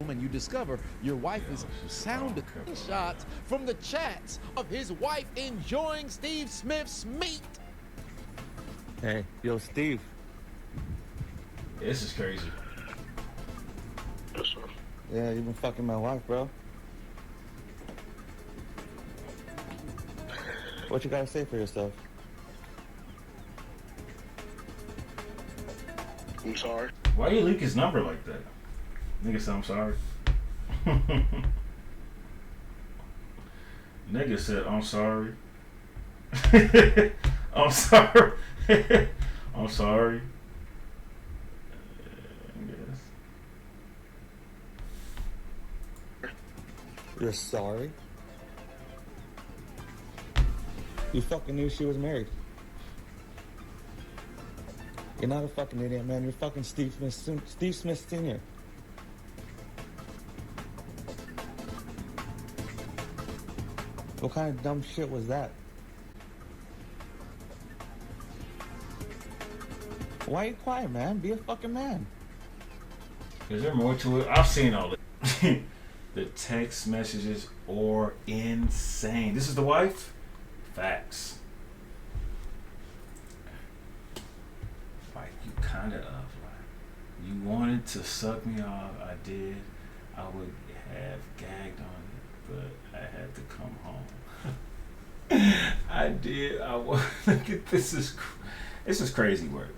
and you discover your wife is sounding shots from the chats of his wife enjoying Steve Smith's meat. Hey, yo, Steve. This is crazy. Yes, sir. Yeah, you been fucking my wife, bro. What you gotta say for yourself? I'm sorry. Why you leak his number like that? Nigga said I'm sorry. Nigga said I'm sorry. I'm sorry. I'm sorry. I guess. You're sorry? You fucking knew she was married. You're not a fucking idiot, man. You're fucking Steve Smith Sr. What kind of dumb shit was that? Why are you quiet, man? Be a fucking man. Is there more to it? I've seen all the the text messages are insane. This is the wife? Facts. Like you kind of like you wanted to suck me off. I did. I would have gagged on it, but I had to come home. I did. I was. Look at this is crazy work.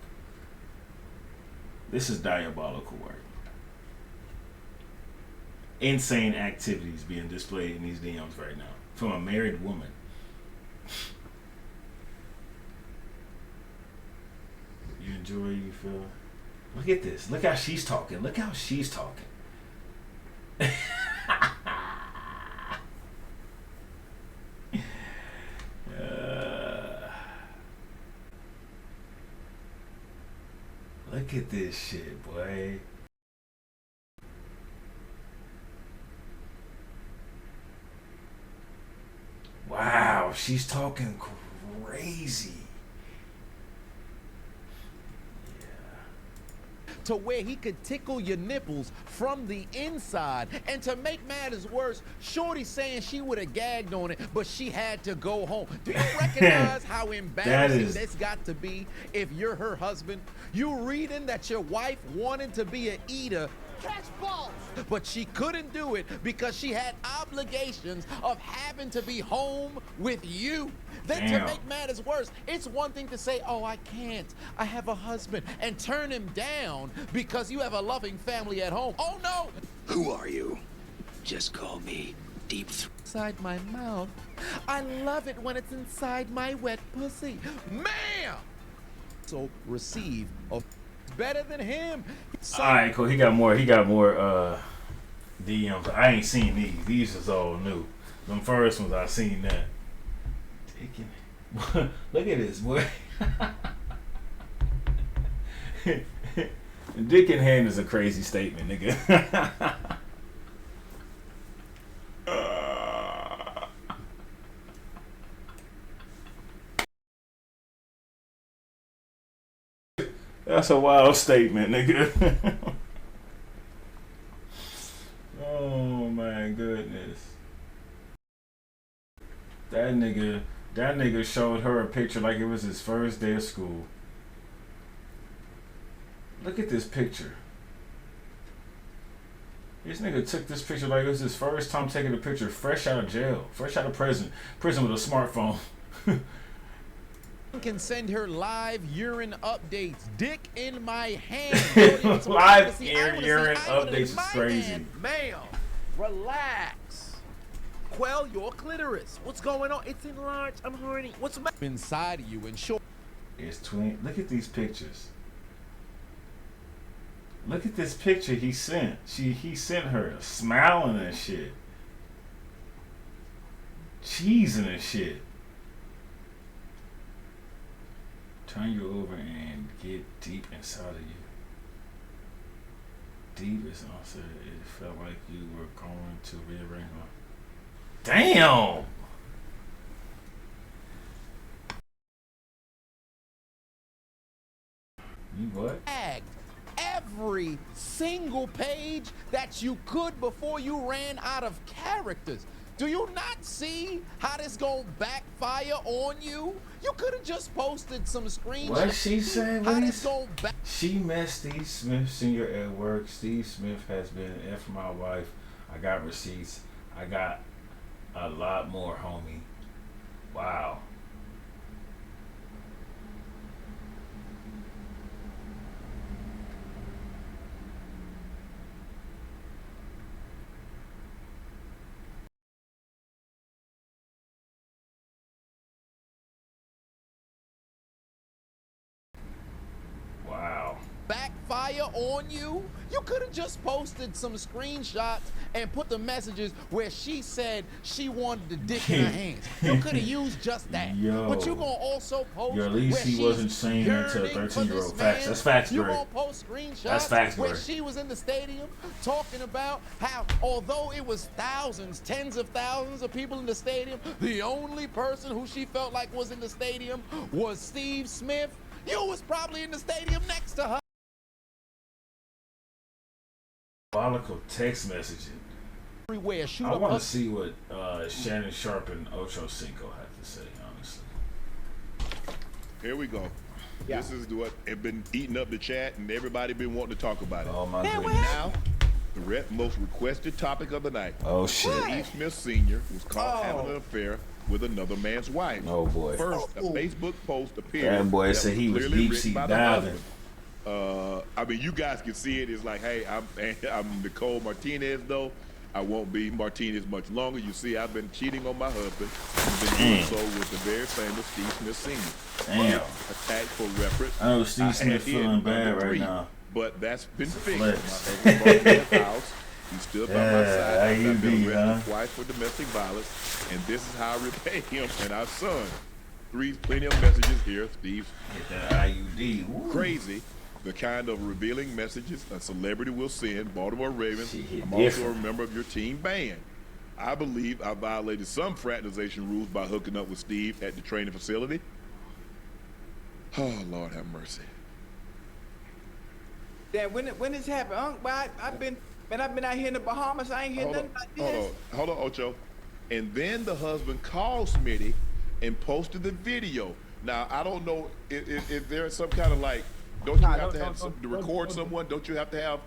This is diabolical work. Insane activities being displayed in these DMs right now from a married woman. You enjoy, you feel. Look at this. Look how she's talking. Look how she's talking. Look at this shit, boy. Wow, she's talking crazy. To where he could tickle your nipples from the inside. And to make matters worse, Shorty saying she would have gagged on it, but she had to go home. Do you recognize how embarrassing this got to be if you're her husband? You reading that your wife wanted to be an eater, catch balls, but she couldn't do it because she had obligations of having to be home with you. Then to make matters worse, it's one thing to say, oh, I can't, I have a husband, and turn him down because you have a loving family at home. Oh no! Who are you? Just call me Deep Throat. Inside my mouth. I love it when it's inside my wet pussy. Ma'am! So receive a better than him. So all right, cool. He got more DMs. I ain't seen these. These is all new. Them first ones I seen that. Look at this, boy. Dick in hand is a crazy statement, nigga. That's a wild statement, nigga. Oh my goodness. That nigga showed her a picture like it was his first day of school. Look at this picture. This nigga took this picture like it was his first time taking a picture fresh out of jail, fresh out of prison with a smartphone. can send her live urine updates. Dick in my hand. Live urine updates is crazy. Ma'am, relax. Quell your clitoris. What's going on? It's enlarged. I'm horny. What's inside of you? And short. It's twin. Look at these pictures. Look at this picture he sent. He sent her smiling and shit, cheesing and shit. Turn you over and get deep inside of you. Deep is also. It felt like you were going to rearrange my. Damn. You what? every single page that you could before you ran out of characters. Do you not see how this gonna backfire on you? You could have just posted some screenshots. What she said? How this gonna She met Steve Smith Sr. at work. Steve Smith has been an F for my wife. I got receipts. I got a lot more, homie. Wow. Wow. backfire on you? You could have just posted some screenshots and put the messages where she said she wanted the dick in her hands. You could have used just that. Yo. But you gonna also post Yo, at least where he she's wasn't saying that to a yearning for 13-year-old. this Facts. man. That's facts, You Greg. gonna post screenshots That's facts, where Greg. she was in the stadium talking about how although it was thousands, tens of thousands of people in the stadium, the only person who she felt like was in the stadium was Steve Smith. You was probably in the stadium next to her. Diabolical text messaging. Everywhere. Shoot I up want her to see what Shannon Sharp and Ocho Cinco have to say, honestly. Here we go. This is what have been eating up the chat, and everybody been wanting to talk about it. Oh, my Man, goodness. Now, the most requested topic of the night. Oh, shit. Steve Smith Sr. was caught having an affair with another man's wife. Oh, boy. First, a Facebook post appeared. That boy that said he was clearly deep written sea by the diving. husband. I mean, you guys can see it. It's like, hey, I'm Nicole Martinez, though. I won't be Martinez much longer. You see, I've been cheating on my husband. I've been doing so with the very famous Steve Smith Sr. Damn. Attacked for reference. I know Steve I Smith had feeling him bad under right three, now. But that's been fixed. Flex. My husband brought me to the house. He stood by my Yeah, side. how I've you been be, arrested huh? twice for domestic violence, and this is how I repay him and our son. Plenty of messages here, Steve. Get that IUD. Woo. Crazy. The kind of revealing messages a celebrity will send. Baltimore Ravens. Shit hit I'm also a different. member of your team band. I believe I violated some fraternization rules by hooking up with Steve at the training facility. Oh, Lord have mercy. Then when this happened, Unc, I've been out here in the Bahamas. I ain't hear nothing about this. Hold on, Ocho. And then the husband called Smitty and posted the video. Now, I don't know if there's some kind of like, don't you have to have to record someone? Don't you have to have?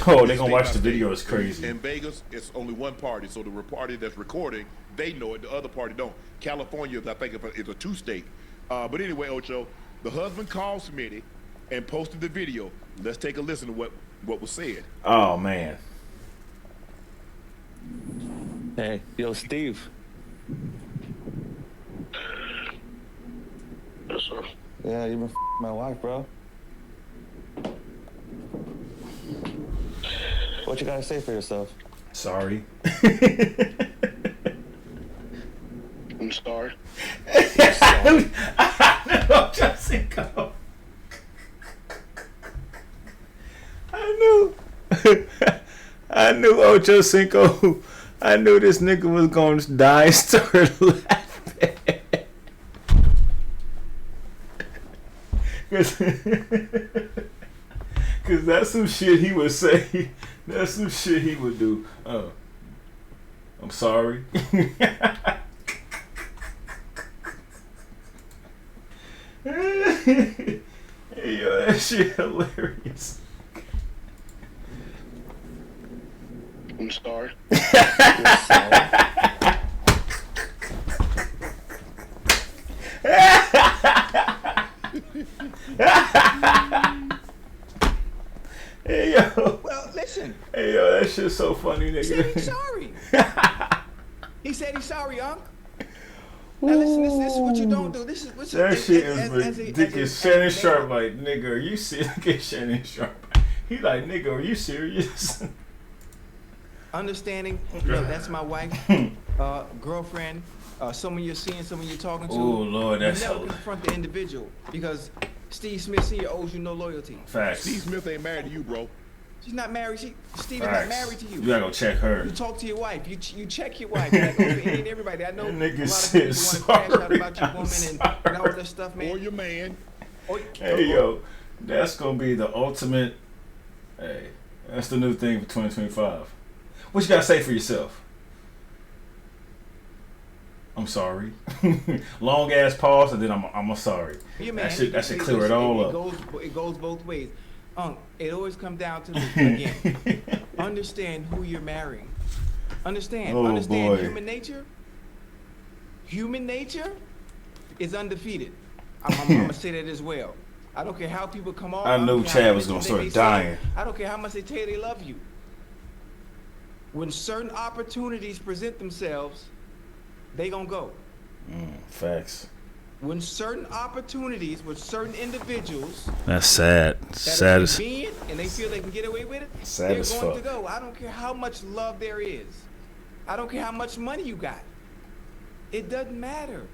Oh, they gonna watch the video. It's crazy. In Vegas, it's only one party. So the party that's recording, they know it. The other party don't. California, I think, is a two-state. But anyway, Ocho, the husband called Smitty and posted the video. Let's take a listen to what was said. Oh, man. Hey, yo, Steve. Yes, sir. Yeah, you been my wife, bro. What you gotta say for yourself? Sorry. I'm sorry. Ocho Cinco. I knew Ocho Cinco. I knew this nigga was gonna die and start laughing. Cause that's some shit he would say. That's some shit he would do. Oh, I'm sorry. Hey, yo, that shit hilarious. I'm sorry. Hey, yo. Well, listen. Hey, yo, that shit's so funny, He said he's nigga. sorry. He said he's sorry, Unc. Now listen, this is what you don't do. This is what you, That shit as is a- ridiculous. as a Shannon man. Sharp, like, nigga, are you serious? Look at Shannon Sharp. He like, nigga, are you serious? Understanding, look, that's my wife, girlfriend, someone you're seeing, someone you're talking to. Oh, Lord, that's you never hella- confront the individual because Steve Smith Sr. owes you no loyalty. Facts. Steve Smith ain't married to you, bro. She's not married. Steve is not Facts. married to you. You gotta go check her. You talk to your wife. You check your wife. That goes for any and everybody. I know a That lot nigga of said people want to crash out sorry. about your I'm woman and all this stuff, man. Or your man. Or- Hey, yo, that's gonna be the ultimate Hey, that's the new thing for 2025. What you gotta say for yourself? I'm sorry. Long ass pause, and then I'm sorry. Yeah, man. That should clear it all up. It goes both ways. It always comes down to this again. Understand who you're marrying. Understand. Oh, Understand boy. human nature. Human nature is undefeated. I'm gonna say that as well. I don't care how people come off. I knew Chad was gonna start dying. I don't care how much they tell you they love you. When certain opportunities present themselves, they gonna go. Facts. When certain opportunities with certain individuals That's sad. that are convenient and they feel they can get away with it, Sad they're as going fuck. to go. I don't care how much love there is. I don't care how much money you got. It doesn't matter.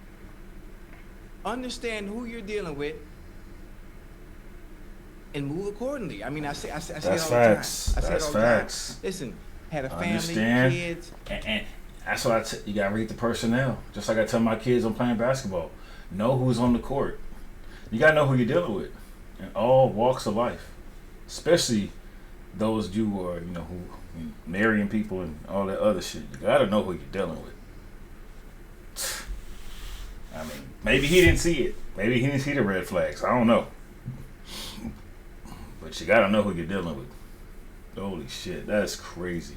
Understand who you're dealing with and move accordingly. I mean, I say it all That's the facts. time. I say That's it all the time. facts. Listen, had a family, Understand. kids. And that's why you gotta read the personnel. Just like I tell my kids I'm playing basketball. Know who's on the court. You gotta know who you're dealing with in all walks of life, especially those you are, who marrying people and all that other shit. You gotta know who you're dealing with. I mean, maybe he didn't see it. Maybe he didn't see the red flags. I don't know. But you gotta know who you're dealing with. Holy shit, that's crazy.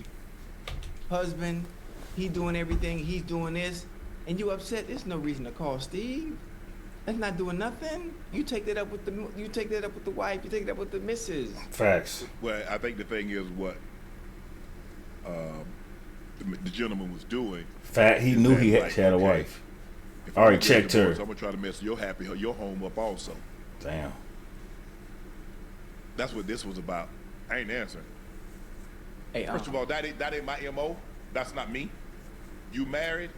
Husband, he doing everything, he's doing this, and you upset. There's no reason to call Steve. That's not doing nothing. You take that up with the wife. You take that up with the missus. Facts. Well, I think the thing is what the gentleman was doing. He knew he Like, had a okay, wife. If Already I'm gonna checked her. I'm gonna try to mess your home up also. Damn. That's what this was about. I ain't answering. Hey, First of all, that ain't my MO. That's not me. You married?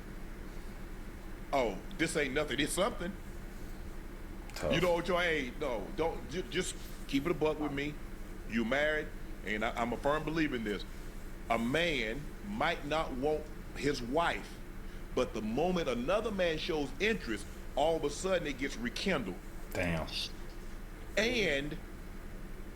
Oh, this ain't nothing. It's something. Tough. You know what you ain't. No, don't just keep it a buck with me. You married, and I'm a firm believer in this. A man might not want his wife, but the moment another man shows interest, all of a sudden it gets rekindled. Damn. And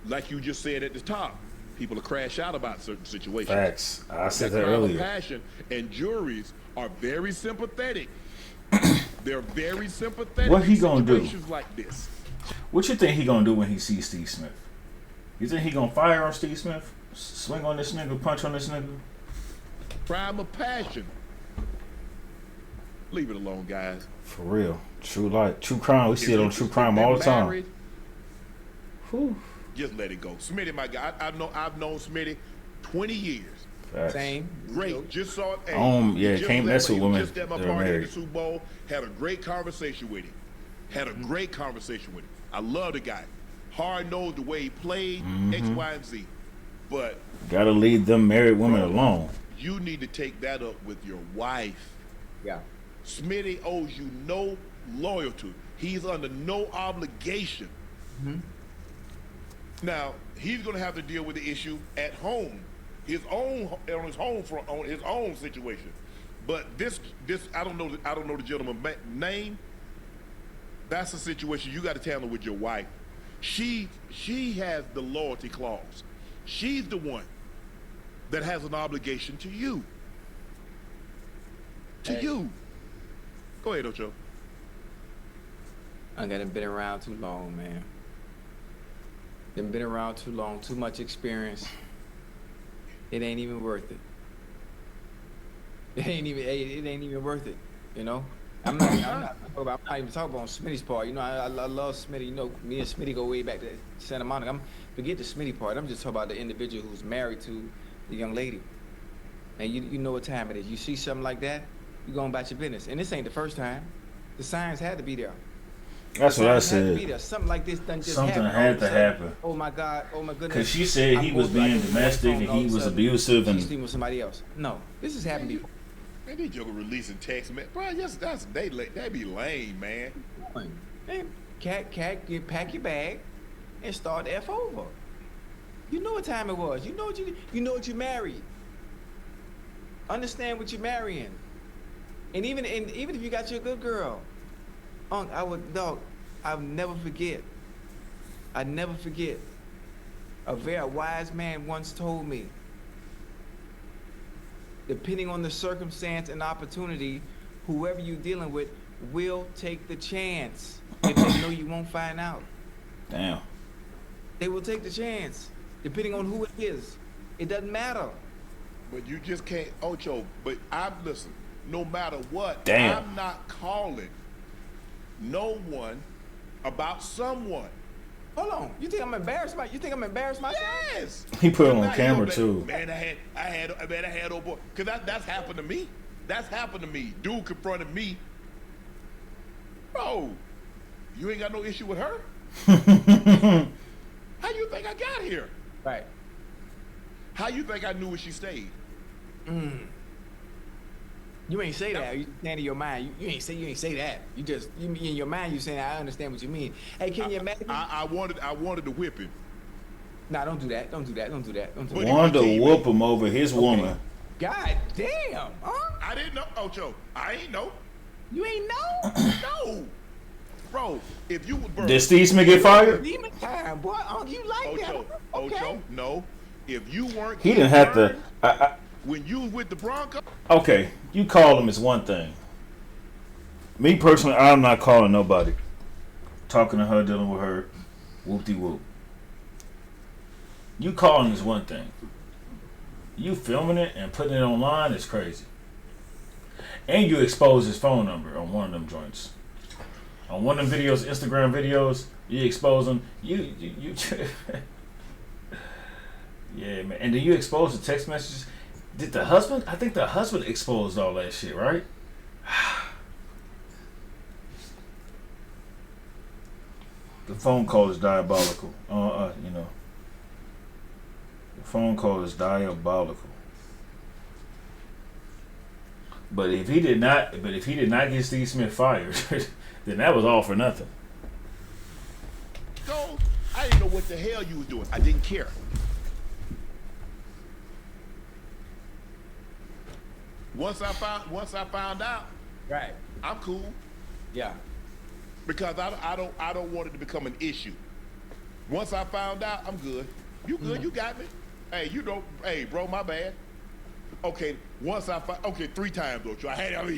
like you just said at the top, people will crash out about certain situations. Facts. I said that crime of earlier. passion, and juries are very sympathetic. They're very sympathetic. What he in gonna do? situations like this. What you think he gonna do when he sees Steve Smith? You think he gonna fire on Steve Smith? Swing on this nigga? Punch on this nigga? Crime of passion. Leave it alone, guys. For real. True life. True crime. We see it on true crime If all they're the time. married, Whew. just let it go. Smitty, my guy. I've known Smitty 20 years. Facts. same. Great. Just saw it. Yeah, just can't left- mess with he was women Just at my that are party at married. the Super Bowl. Had a great conversation with him. I love the guy. Hard nosed the way he played. X, Y, and Z. But Gotta leave them married women alone. you need to take that up with your wife. Yeah. Smitty owes you no loyalty. He's under no obligation. Now he's going to have to deal with the issue at home, on his own situation. But this I don't know the gentleman's name. That's a situation you got to handle with your wife. She has the loyalty clause. She's the one that has an obligation to you. Hey. You. Go ahead, Ocho. I done been around too long, man. Done been around too long, too much experience. It ain't even worth it. It ain't even worth it, you know? I'm not even talking about Smitty's part. You know, I love Smitty. You know, me and Smitty go way back to Santa Monica. Forget the Smitty part. I'm just talking about the individual who's married to the young lady. And you know what time it is. You see something like that, you going about your business. And this ain't the first time. The signs had to be there. That's what I Signs had to be said. there. Something like this done just Something happened. had All of a to sudden, happen. Oh my God. Oh my goodness. Because she said he was being domestic and he was abusive She's and sleeping with somebody else. No, this has happened before. Man, they joke releasing text, man. Bro, they be lame, man. Hey, you pack your bag and start the F over. You know what time it was. You know what you married. Understand what you're marrying. And even if you got your good girl, I'll never forget. A very wise man once told me, depending on the circumstance and opportunity, whoever you're dealing with will take the chance. If they know you won't find out. Damn. They will take the chance, depending on who it is. It doesn't matter. But you just can't, Ocho. But listen. No matter what, Damn. I'm not calling no one about someone. Hold on. You think I'm embarrassed myself? Yes. He put it on Now, camera like, too. Man, I had old boy. Cause that's happened to me. That's happened to me. Dude confronted me. Bro, you ain't got no issue with her? How you think I got here? Right. How you think I knew where she stayed? You ain't say that. You stand in your mind. You ain't say that. You in your mind. You saying I understand what you mean. Hey, can you imagine? I wanted to whip him. Nah, don't do that. Don't do that. Wanted to whoop him over his woman. God damn, huh? I didn't know, Ocho. I ain't know. You ain't know? No. Bro, if you would, bro. Did Steve Smith get fired? Demon time, boy. You like Ocho, that? Ocho, no. If you weren't, He didn't have to. When you was with the Broncos. Okay, you call him is one thing. Me personally, I'm not calling nobody. Talking to her, dealing with her, whoop-de-whoop. You calling is one thing. You filming it and putting it online is crazy. And you expose his phone number on one of them joints. On one of them videos, Instagram videos, you expose him. You yeah, man. And then you expose the text messages. Did the husband? I think the husband exposed all that shit, right? The phone call is diabolical. You know. The phone call is diabolical. But if he did not get Steve Smith fired, then that was all for nothing. So I didn't know what the hell you was doing. I didn't care. Once I found out, Right. I'm cool Yeah. because I don't want it to become an issue. Once I found out, I'm good. You good? You got me. Hey, hey, bro, my bad. Okay, okay, 3 times, Ocho.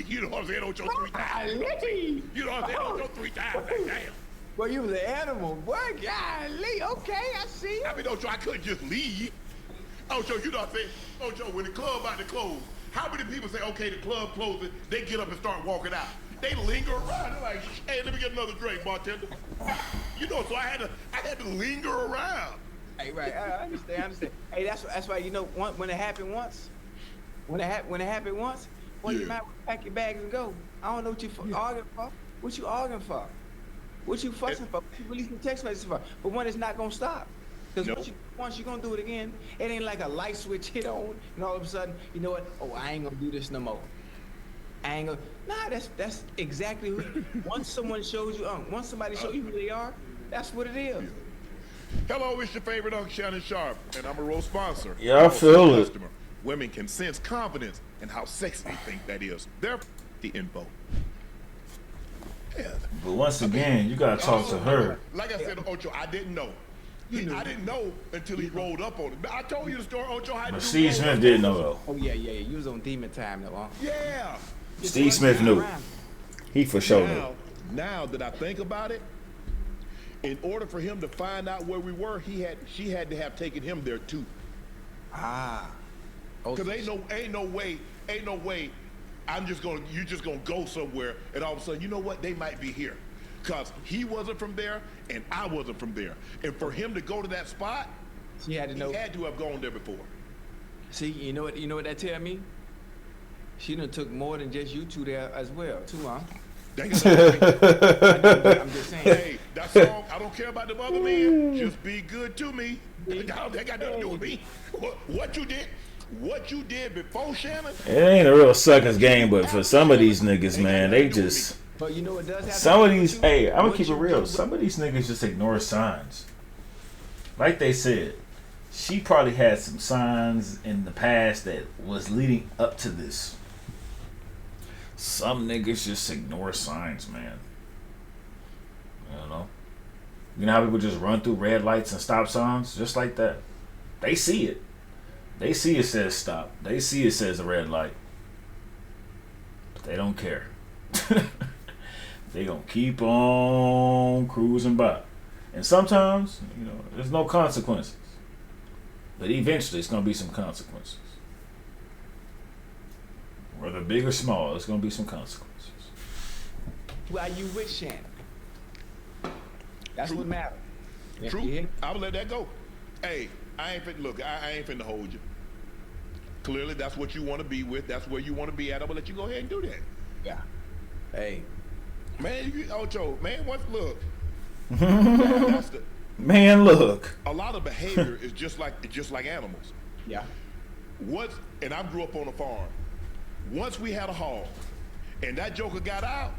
You know what I'm saying, Ocho, 3 times. You know what I'm saying, Ocho, 3 times. Like, damn. Well, you was an animal, boy. Golly. Okay, I see. I mean, Ocho, I couldn't just leave. Ocho, you know what I'm saying? Ocho, when the club about to close, how many people say, okay, the club closes, they get up and start walking out? They linger around. They're like, hey, let me get another drink, bartender. You know, so I had to linger around. Hey, right. I understand. Hey, that's why, you know, when it happened once, well, you might pack your bags and go. I don't know what you arguing for. What you arguing for? What you fussing for? What you releasing text messages for? But one is not gonna stop. Because once you're gonna do it again, it ain't like a light switch hit on, and all of a sudden, you know what? Oh, I ain't gonna do this no more. I ain't gonna. Nah, that's exactly who. Once somebody shows you who they are, that's what it is. Hello, it's your favorite Uncle Shannon Sharp, and I'm a road sponsor. Yeah, I feel it. Customer. Women can sense confidence and how sexy they think that is. They're the info. Yeah. But once again, you gotta talk to her. Like I said, Ocho, I didn't know. I didn't know until he rolled up on it. I told you the story, Ocho. But Steve Smith didn't know though. Oh yeah. You was on demon time though, huh? Yeah. Steve Smith knew. He for sure knew. Now that I think about it, in order for him to find out where we were, she had to have taken him there too. Because ain't no way you're just gonna go somewhere and all of a sudden, you know what, they might be here. Because he wasn't from there and I wasn't from there. And for him to go to that spot, he had to have gone there before. See, you know what that tell me? She done took more than just you two there as well, too, huh? I'm just saying. Hey, that song, I don't care about the other men. Just be good to me. They got nothing to do with me. What you did before, Shannon? It ain't a real suckers game, but for some of these niggas, man, they just. But you know it does have some of these, hey, I'm gonna keep it real. Some of these niggas just ignore signs. Like they said, she probably had some signs in the past that was leading up to this. Some niggas just ignore signs, man. You know? You know how people just run through red lights and stop signs? Just like that. They see it. They see it says stop. They see it says a red light. But they don't care. They gonna keep on cruising by. And sometimes, you know, there's no consequences. But eventually it's gonna be some consequences. Whether big or small, it's gonna be some consequences. Why you with Shannon? That's True. what matters. True. Yeah. I would let that go. Hey, I ain't finna hold you. Clearly, that's what you want to be with. That's where you want to be at. I'm gonna let you go ahead and do that. Yeah. Hey. Man, Ocho, man, look. That's the, Man, look. a lot of behavior is just like animals. Yeah. And I grew up on a farm. Once we had a hog, and that joker got out,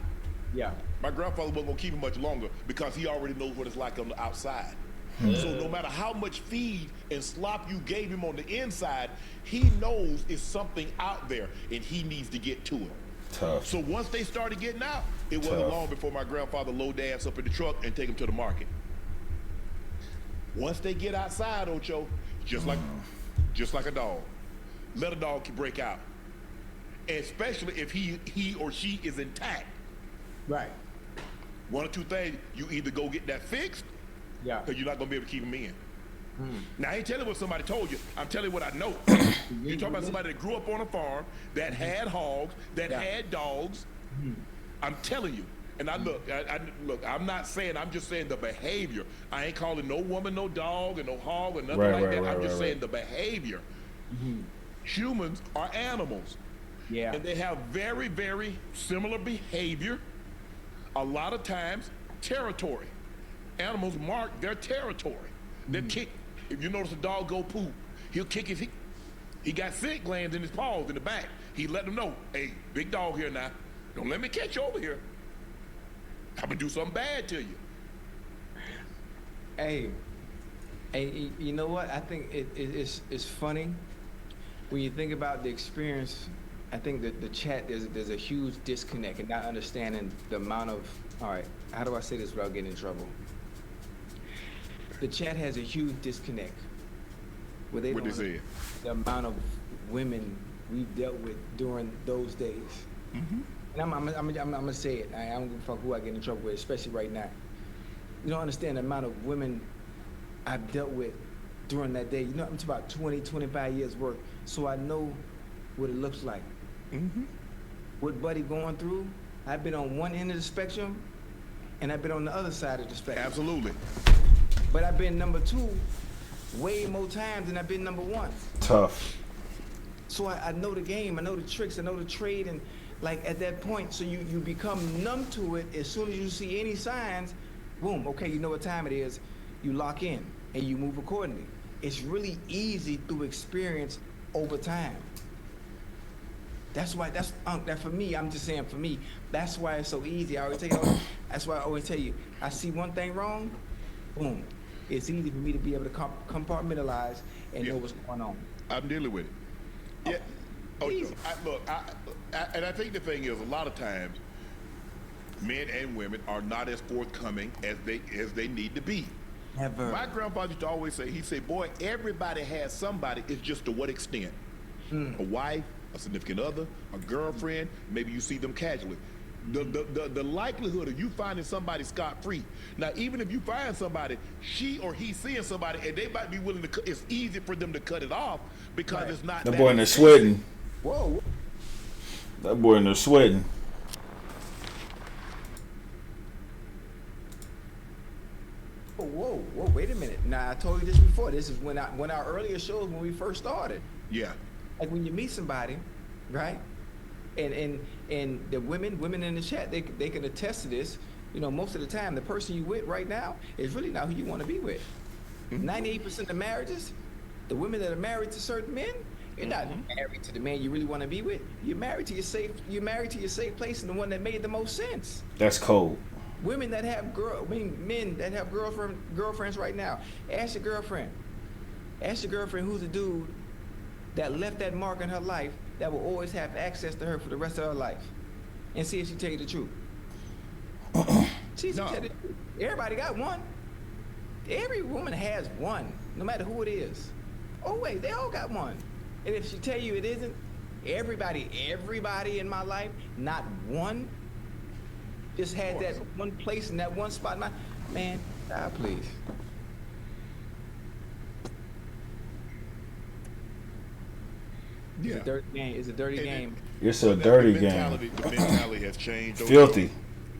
Yeah. my grandfather wasn't gonna keep him much longer because he already knows what it's like on the outside. So no matter how much feed and slop you gave him on the inside, he knows it's something out there and he needs to get to it. Tough. So once they started getting out, it wasn't Tough. long before my grandfather load their ass up in the truck and take them to the market. Once they get outside, Ocho, just like a dog, let a dog break out, especially if he or she is intact. Right. One or two things: you either go get that fixed, Yeah. because you're not gonna be able to keep them in. Now I ain't telling what somebody told you. I'm telling you what I know. You're talking about somebody that grew up on a farm, that had hogs, that had dogs. I'm telling you. And I look, I'm not saying, I'm just saying the behavior. I ain't calling no woman no dog or no hog or nothing like that. I'm just saying the behavior. Humans are animals. Yeah. And they have very, very similar behavior. A lot of times, territory. Animals mark their territory. They kick. If you notice a dog go poop, he'll kick his. He got scent glands in his paws in the back. He let them know, hey, big dog here now. Don't let me catch you over here. I'm gonna do something bad to you. Hey, you know what? I think it's funny when you think about the experience. I think that the chat there's a huge disconnect and not understanding the amount of. All right, how do I say this without getting in trouble? The chat has a huge disconnect. Where they What they don't said? the amount of women we've dealt with during those days. And I'm gonna say it. I don't give a fuck who I get in trouble with, especially right now. You don't understand the amount of women I've dealt with during that day. You know, I'm talking about 20, 25 years work. So I know what it looks like. What Buddy going through, I've been on one end of the spectrum and I've been on the other side of the spectrum. Absolutely. But I've been number 2 way more times than I've been number 1. Tough. So I know the game, I know the tricks, I know the trade, and like at that point, so you become numb to it. As soon as you see any signs, boom, okay, you know what time it is, you lock in and you move accordingly. It's really easy through experience over time. That's why, that for me, I'm just saying for me, that's why it's so easy. I always tell you, that's why I always tell you, I see one thing wrong, boom. It's easy for me to be able to compartmentalize and know what's going on. I'm dealing with it. Yeah. Oh, Easy. And I think the thing is, a lot of times, men and women are not as forthcoming as they need to be. Never. My grandfather used to always say, he'd say, boy, everybody has somebody, it's just to what extent. A wife, a significant other, a girlfriend, maybe you see them casually. The likelihood of you finding somebody scot-free. Now, even if you find somebody, she or he seeing somebody, and they might be willing to it's easy for them to cut it off because it's not That boy in there sweating. Whoa. That boy in there sweating. Whoa, wait a minute. Now, I told you this before. This is when our earlier shows, when we first started. Yeah. Like when you meet somebody, right? And the women in the chat, they can attest to this. You know, most of the time, the person you with right now is really not who you want to be with. 98% of marriages, the women that are married to certain men, you're not married to the man you really want to be with. You're married to your safe place and the one that made the most sense. That's cold. Women that have men that have girlfriends right now. Ask your girlfriend who's the dude that left that mark in her life that will always have access to her for the rest of her life, and see if she tell you the truth. Everybody got one. Every woman has one, no matter who it is. Oh wait, they all got one. And if she tell you it isn't, everybody in my life, not one, just had that one place in that one spot. Man, God, please. Yeah. It's a dirty game. It's a dirty game. It's a dirty game. The mentality has changed. Filthy.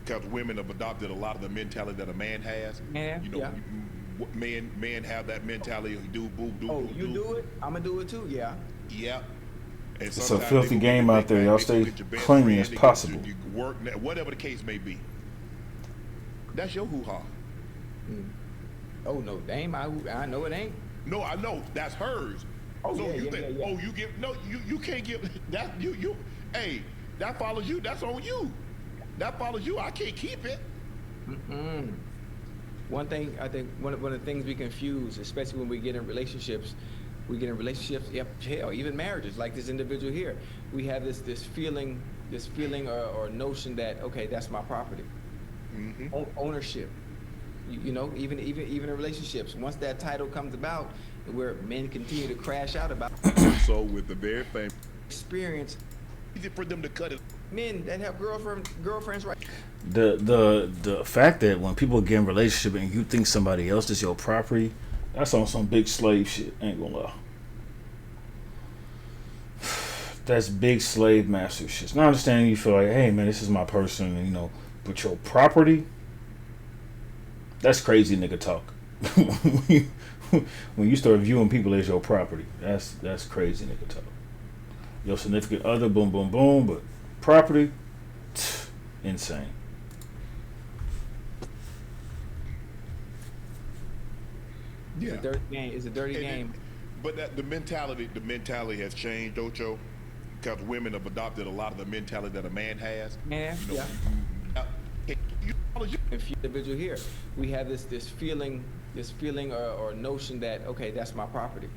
Because women have adopted a lot of the mentality that a man has. Yeah, You know, yeah. men have that mentality. Do boo, do Oh, boo, you do it? I'm gonna do it too. Yeah. Yeah. And It's a sometimes filthy they go game get out there. their Y'all back, stay they go get your best clean friend, as they go possible. to work, whatever the case may be. That's your hoo-ha. Oh no, that ain't my. I know it ain't. No, I know that's hers. Oh, so yeah, you yeah, think, yeah, yeah. oh, you give no, you can't give that. You, hey, that follows you. That's on you. That follows you. I can't keep it. One thing I think one of the things we confuse, especially when we get in relationships, yep, hell, even marriages, like this individual here, we have this feeling or notion that, okay, that's my property. Ownership. You know, even in relationships, once that title comes about, where men continue to crash out about So with the very famous experience, easy for them to cut it. men that have girlfriends, right? The fact that when people get in a relationship and you think somebody else is your property, that's on some big slave shit. Ain't gonna lie. That's big slave master shit. Now I understand you feel like, hey man, this is my person, you know, but your property, that's crazy nigga talk. When you start viewing people as your property, that's crazy nigga talk. Your significant other, boom, boom, boom, but property, insane. Yeah. It's a dirty game. It's a dirty game. But that the mentality has changed, Ocho, because women have adopted a lot of the mentality that a man has. Yeah, You know, Individual here, we have this feeling or notion that, okay, that's my property.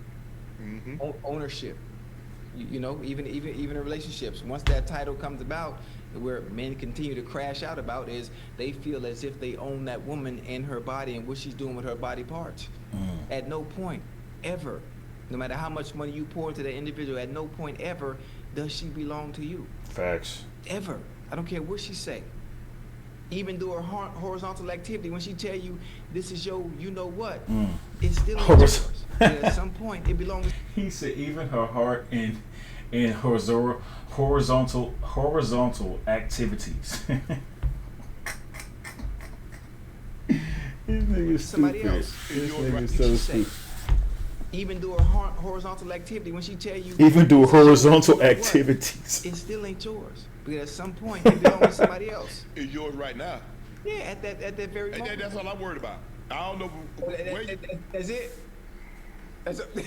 Ownership. You know, even in relationships, once that title comes about, where men continue to crash out about, is they feel as if they own that woman and her body and what she's doing with her body parts. At no point ever, no matter how much money you pour into that individual, at no point ever does she belong to you. Facts. Ever. I don't care what she say. Even do her horizontal activity, when she tell you this is your, you know what, it's still yours. But at some point, it belongs. He said even her heart in horizontal activities. This nigga's Somebody stupid. else. This What nigga's did so she say? stupid. Even do her horizontal activity, when she tell you Even do this is yours, horizontal you know what, activities. it still ain't yours. Because at some point, it belongs to somebody else. It's yours right now. Yeah, at that very And moment. that's all I'm worried about. I don't know where you. That's it. That's it.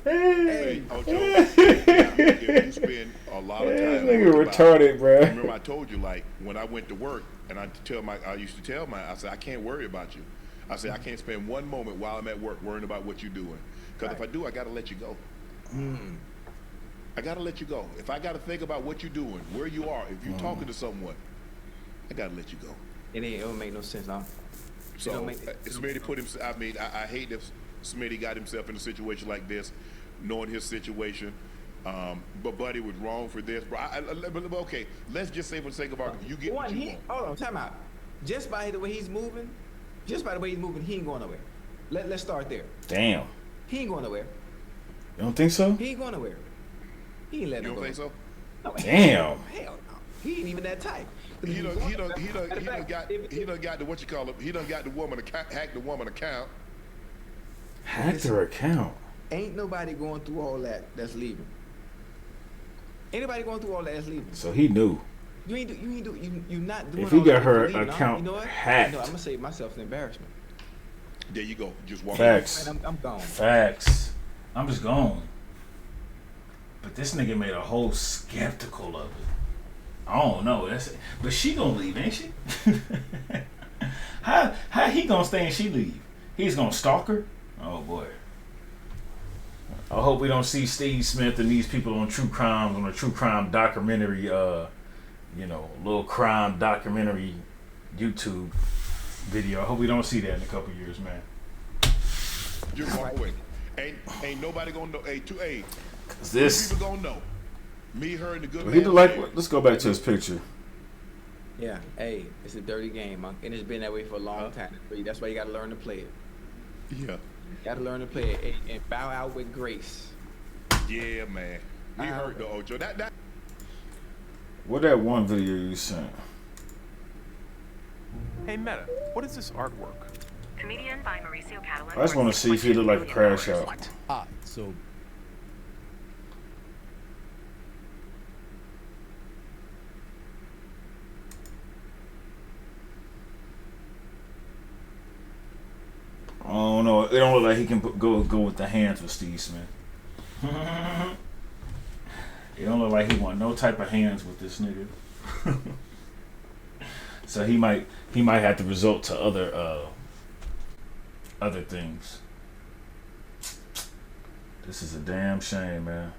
Hey, Ocho, if you spend a lot of time. This nigga worried about- retarded, bro. Remember, I told you, like, when I went to work, and I used to tell I said, I can't worry about you. I said, I can't spend one moment while I'm at work worrying about what you're doing. Because if I do, I got to let you go. I got to let you go. If I got to think about what you're doing, where you are, if you're talking to someone, I got to let you go. It don't make no sense, no. So, Smitty put him, I hate that Smitty got himself in a situation like this, knowing his situation. But Buddy was wrong for this. Bro, okay, let's just say for the sake of argument, you get what you want. Hold on, time out. Just by the way he's moving, he ain't going nowhere. Let's start there. Damn. He ain't going nowhere. You don't think so? He ain't going nowhere. He ain't letting You him don't go. think so? No, Damn. Hell no. He ain't even that type. He done got the what you call it. He done got the woman hacked the woman account. Hacked her account. Ain't nobody going through all that that's leaving. Anybody going through all that that's leaving. So he knew. You not doing If he all got that her leaving, account you know what? hacked. No, I'm gonna save myself an embarrassment. There you go. Just walk. Facts. Man, I'm gone. Facts. I'm just gone. But this nigga made a whole skeptical of it. I don't know. But she gonna leave, ain't she? How he gonna stay and she leave? He's gonna stalk her? Oh boy. I hope we don't see Steve Smith and these people on true crime documentary you know, little crime documentary YouTube video. I hope we don't see that in a couple years, man. Just walk away. Ain't nobody gonna know. Hey, This people gonna know. Me, her, and the good he man. like. Let's go back to his picture. Yeah, hey, it's a dirty game, and it's been that way for a long time. That's why you got to learn to play it. Yeah. You got to learn to play it and bow out with grace. Yeah, man. Me hurt the Ocho. That. What that one video you sent? Hey Meta, what is this artwork? Comedian by Mauricio Catalan. I just want to see if he look like a crash out. So I don't know. It don't look like he can go with the hands with Steve Smith. It don't look like he want no type of hands with this nigga. So he might have to resort to other things. This is a damn shame, man.